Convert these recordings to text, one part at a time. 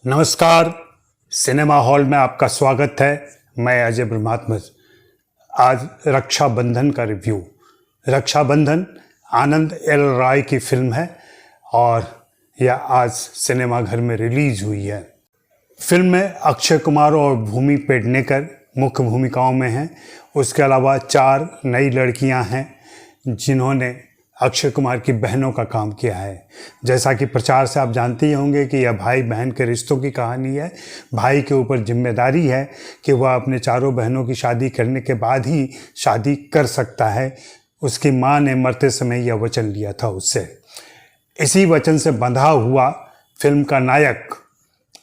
नमस्कार। Cinema hall में आपका स्वागत है। मैं अजय ब्रह्मात्मज। आज रक्षाबंधन का रिव्यू। रक्षाबंधन आनंद एल राय की फिल्म है और यह आज सिनेमा घर में रिलीज हुई है। फिल्म में अक्षय कुमार और भूमि पेडनेकर मुख्य भूमिकाओं में हैं। उसके अलावा 4 नई लड़कियां हैं जिन्होंने अक्षय कुमार की बहनों का काम किया है। जैसा कि प्रचार से आप जानते ही होंगे कि यह भाई बहन के रिश्तों की कहानी है। भाई के ऊपर जिम्मेदारी है कि वह अपने चारों बहनों की शादी करने के बाद ही शादी कर सकता है। उसकी माँ ने मरते समय यह वचन लिया था उससे। इसी वचन से बंधा हुआ फिल्म का नायक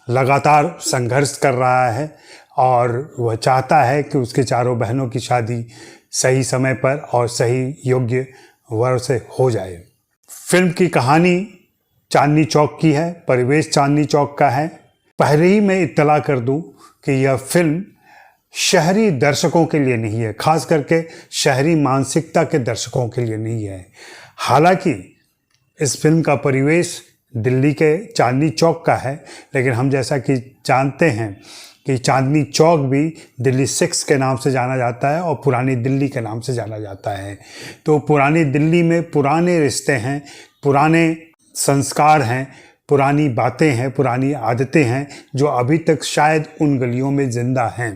लगातार संघर्ष कर रहा है और वह चाहता है कि उसके चारों बहनों की शादी सही समय पर और सही योग्य वर से हो जाए। फिल्म की कहानी चांदनी चौक की है, परिवेश चांदनी चौक का है। पहले ही मैं इत्तला कर दूं कि यह फिल्म शहरी दर्शकों के लिए नहीं है, खास करके शहरी मानसिकता के दर्शकों के लिए नहीं है। हालांकि इस फिल्म का परिवेश दिल्ली के चांदनी चौक का है, लेकिन हम जैसा कि जानते हैं कि चांदनी चौक भी दिल्ली 6 के नाम से जाना जाता है और पुरानी दिल्ली के नाम से जाना जाता है। तो पुरानी दिल्ली में पुराने रिश्ते हैं, पुराने संस्कार हैं, पुरानी बातें हैं, पुरानी आदतें हैं जो अभी तक शायद उन गलियों में जिंदा हैं।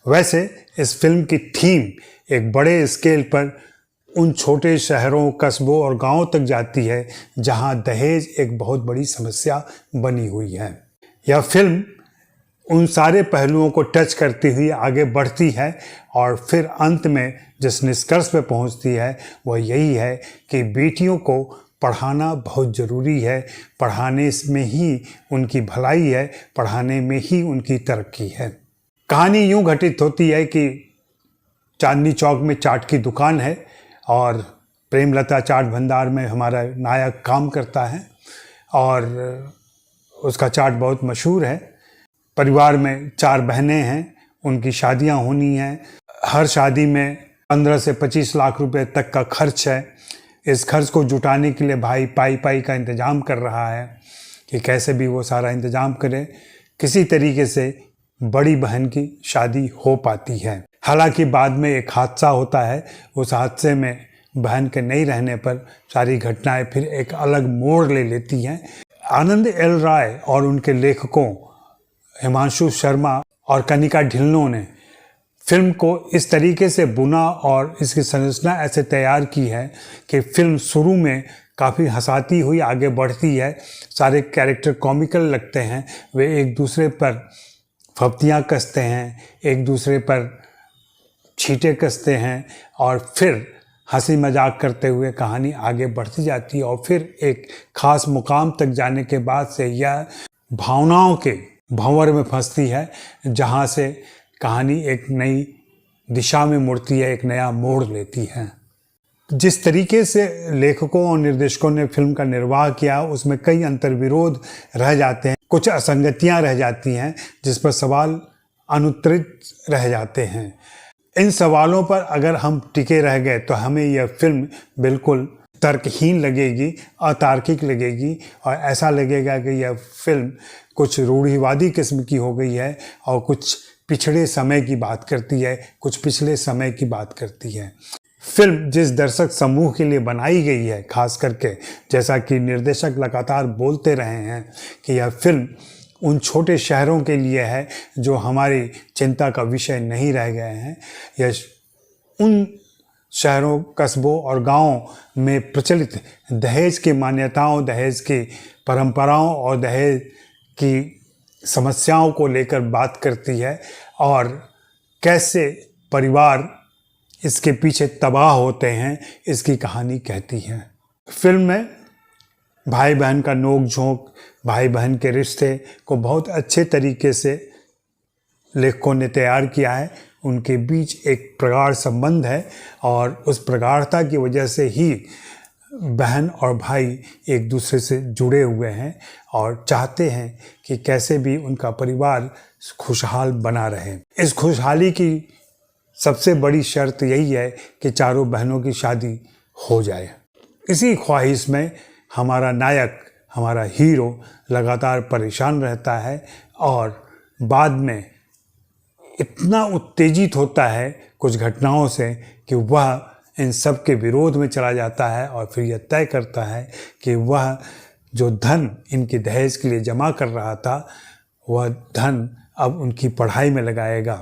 वैसे इस फिल्म की थीम एक बड़े स्केल पर उन छोटे शहरों, कस्बों और गांवों तक जाती है जहां दहेज एक बहुत बड़ी समस्या बनी हुई है। यह फिल्म उन सारे पहलुओं को टच करती हुई आगे बढ़ती है और फिर अंत में जिस निष्कर्ष पे पहुंचती है वह यही है कि बेटियों को पढ़ाना बहुत ज़रूरी है। पढ़ाने में ही उनकी भलाई है, पढ़ाने में ही उनकी तरक्की है। कहानी यूं घटित होती है कि चांदनी चौक में चाट की दुकान है और प्रेमलता चाट भंडार में हमारा नायक काम करता है और उसका चाट बहुत मशहूर है। परिवार में 4 बहनें हैं, उनकी शादियां होनी हैं। हर शादी में 15 से 25 लाख रुपए तक का खर्च है। इस खर्च को जुटाने के लिए भाई पाई पाई का इंतज़ाम कर रहा है कि कैसे भी वो सारा इंतज़ाम करे, किसी तरीके से बड़ी बहन की शादी हो पाती है। हालांकि बाद में एक हादसा होता है। उस हादसे में बहन के नहीं रहने पर सारी घटनाएं फिर एक अलग मोड़ ले लेती हैं। आनंद एल राय और उनके लेखकों हिमांशु शर्मा और कनिका ढिल्लों ने फिल्म को इस तरीके से बुना और इसकी संरचना ऐसे तैयार की है कि फिल्म शुरू में काफ़ी हंसाती हुई आगे बढ़ती है। सारे कैरेक्टर कॉमिकल लगते हैं, वे एक दूसरे पर फप्तियाँ कसते हैं, एक दूसरे पर छींटे कसते हैं और फिर हंसी मजाक करते हुए कहानी आगे बढ़ती जाती है और फिर एक ख़ास मुकाम तक जाने के बाद से यह भावनाओं के भंवर में फंसती है जहां से कहानी एक नई दिशा में मुड़ती है, एक नया मोड़ लेती है। जिस तरीके से लेखकों और निर्देशकों ने फिल्म का निर्वाह किया उसमें कई अंतर्विरोध रह जाते हैं, कुछ असंगतियां रह जाती हैं जिस पर सवाल अनुत्तरित रह जाते हैं। इन सवालों पर अगर हम टिके रह गए तो हमें यह फिल्म बिल्कुल तर्कहीन लगेगी, अतार्किक लगेगी और ऐसा लगेगा कि यह फिल्म कुछ रूढ़िवादी किस्म की हो गई है और कुछ पिछड़े समय की बात करती है, कुछ पिछले समय की बात करती है। फिल्म जिस दर्शक समूह के लिए बनाई गई है, खास करके जैसा कि निर्देशक लगातार बोलते रहे हैं कि यह फिल्म उन छोटे शहरों के लिए है जो हमारी चिंता का विषय नहीं रह गए हैं। यह उन शहरों, कस्बों और गांवों में प्रचलित दहेज की मान्यताओं, दहेज की परंपराओं और दहेज की समस्याओं को लेकर बात करती है और कैसे परिवार इसके पीछे तबाह होते हैं, इसकी कहानी कहती है। फिल्म में भाई बहन का नोक झोंक, भाई बहन के रिश्ते को बहुत अच्छे तरीके से लेखकों ने तैयार किया है। उनके बीच एक प्रगाढ़ संबंध है और उस प्रगाढ़ता की वजह से ही बहन और भाई एक दूसरे से जुड़े हुए हैं और चाहते हैं कि कैसे भी उनका परिवार खुशहाल बना रहे। इस खुशहाली की सबसे बड़ी शर्त यही है कि चारों बहनों की शादी हो जाए। इसी ख्वाहिश में हमारा नायक हमारा हीरो लगातार परेशान रहता है और बाद में इतना उत्तेजित होता है कुछ घटनाओं से कि वह इन सब के विरोध में चला जाता है और फिर यह तय करता है कि वह जो धन इनके दहेज के लिए जमा कर रहा था वह धन अब उनकी पढ़ाई में लगाएगा।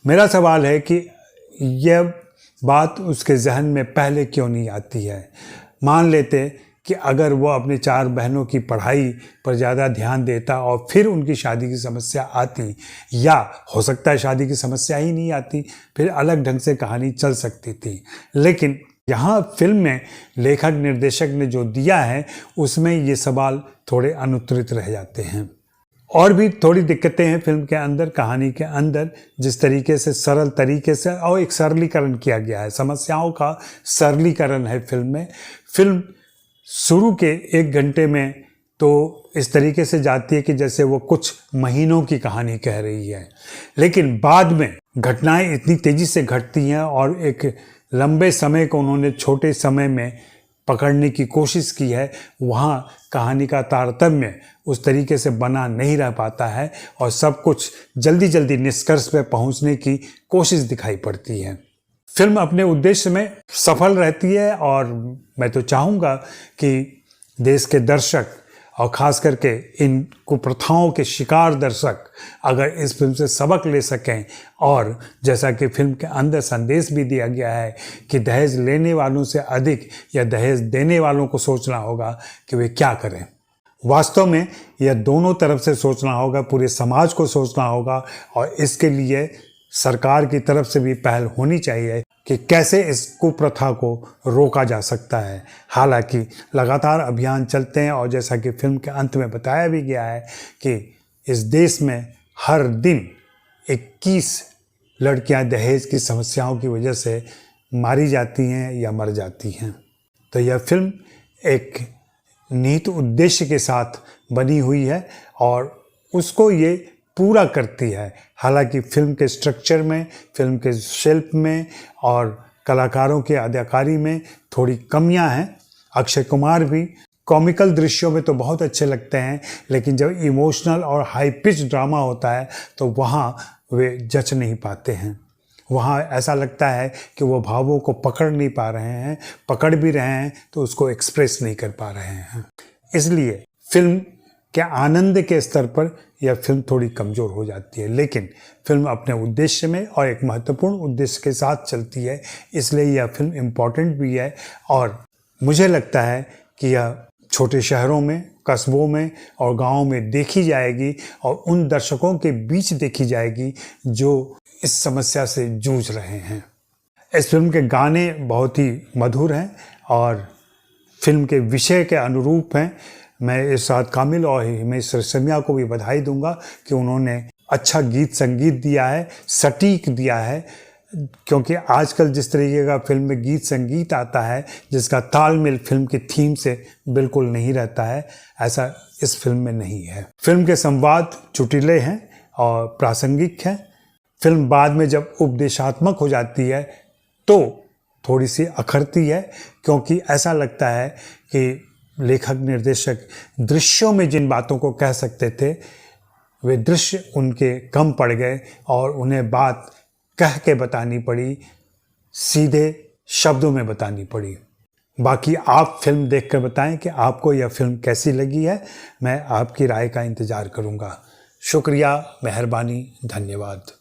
मेरा सवाल है कि यह बात उसके जहन में पहले क्यों नहीं आती है। मान लेते कि अगर वो अपने 4 बहनों की पढ़ाई पर ज़्यादा ध्यान देता और फिर उनकी शादी की समस्या आती, या हो सकता है शादी की समस्या ही नहीं आती, फिर अलग ढंग से कहानी चल सकती थी। लेकिन यहाँ फिल्म में लेखक निर्देशक ने जो दिया है उसमें ये सवाल थोड़े अनुत्तरित रह जाते हैं। और भी थोड़ी दिक्कतें हैं फिल्म के अंदर, कहानी के अंदर, जिस तरीके से सरल तरीके से और एक सरलीकरण किया गया है, समस्याओं का सरलीकरण है फिल्म में। फिल्म शुरू के 1 घंटे में तो इस तरीके से जाती है कि जैसे वो कुछ महीनों की कहानी कह रही है, लेकिन बाद में घटनाएं इतनी तेज़ी से घटती हैं और एक लंबे समय को उन्होंने छोटे समय में पकड़ने की कोशिश की है, वहाँ कहानी का तारतम्य उस तरीके से बना नहीं रह पाता है और सब कुछ जल्दी जल्दी निष्कर्ष पे पहुँचने की कोशिश दिखाई पड़ती है। फिल्म अपने उद्देश्य में सफल रहती है और मैं तो चाहूँगा कि देश के दर्शक और ख़ास करके इन कुप्रथाओं के शिकार दर्शक अगर इस फिल्म से सबक ले सकें, और जैसा कि फिल्म के अंदर संदेश भी दिया गया है कि दहेज लेने वालों से अधिक या दहेज देने वालों को सोचना होगा कि वे क्या करें। वास्तव में यह दोनों तरफ से सोचना होगा, पूरे समाज को सोचना होगा और इसके लिए सरकार की तरफ से भी पहल होनी चाहिए कि कैसे इस कुप्रथा को रोका जा सकता है। हालांकि लगातार अभियान चलते हैं और जैसा कि फिल्म के अंत में बताया भी गया है कि इस देश में हर दिन 21 लड़कियां दहेज की समस्याओं की वजह से मारी जाती हैं या मर जाती हैं। तो यह फिल्म एक निहित उद्देश्य के साथ बनी हुई है और उसको ये पूरा करती है। हालांकि फिल्म के स्ट्रक्चर में, फिल्म के शिल्प में और कलाकारों की अदाकारी में थोड़ी कमियां हैं। अक्षय कुमार भी कॉमिकल दृश्यों में तो बहुत अच्छे लगते हैं, लेकिन जब इमोशनल और हाई पिच ड्रामा होता है तो वहाँ वे जच नहीं पाते हैं। वहाँ ऐसा लगता है कि वो भावों को पकड़ नहीं पा रहे हैं, पकड़ भी रहे हैं तो उसको एक्सप्रेस नहीं कर पा रहे हैं। इसलिए फिल्म के आनंद के स्तर पर यह फिल्म थोड़ी कमज़ोर हो जाती है, लेकिन फिल्म अपने उद्देश्य में और एक महत्वपूर्ण उद्देश्य के साथ चलती है, इसलिए यह फिल्म इम्पॉर्टेंट भी है। और मुझे लगता है कि यह छोटे शहरों में, कस्बों में और गाँवों में देखी जाएगी और उन दर्शकों के बीच देखी जाएगी जो इस समस्या से जूझ रहे हैं। इस फिल्म के गाने बहुत ही मधुर हैं और फिल्म के विषय के अनुरूप हैं। मैं इरशाद कामिल और हिमेश रेशमिया को भी बधाई दूंगा कि उन्होंने अच्छा गीत संगीत दिया है, सटीक दिया है, क्योंकि आजकल जिस तरीके का फिल्म में गीत संगीत आता है जिसका तालमेल फिल्म की थीम से बिल्कुल नहीं रहता है, ऐसा इस फिल्म में नहीं है। फिल्म के संवाद चुटीले हैं और प्रासंगिक हैं। फिल्म बाद में जब उपदेशात्मक हो जाती है तो थोड़ी सी अखरती है, क्योंकि ऐसा लगता है कि लेखक निर्देशक दृश्यों में जिन बातों को कह सकते थे वे दृश्य उनके कम पड़ गए और उन्हें बात कह के बतानी पड़ी, सीधे शब्दों में बतानी पड़ी। बाकी आप फिल्म देखकर बताएं कि आपको यह फिल्म कैसी लगी है। मैं आपकी राय का इंतज़ार करूंगा। शुक्रिया, मेहरबानी, धन्यवाद।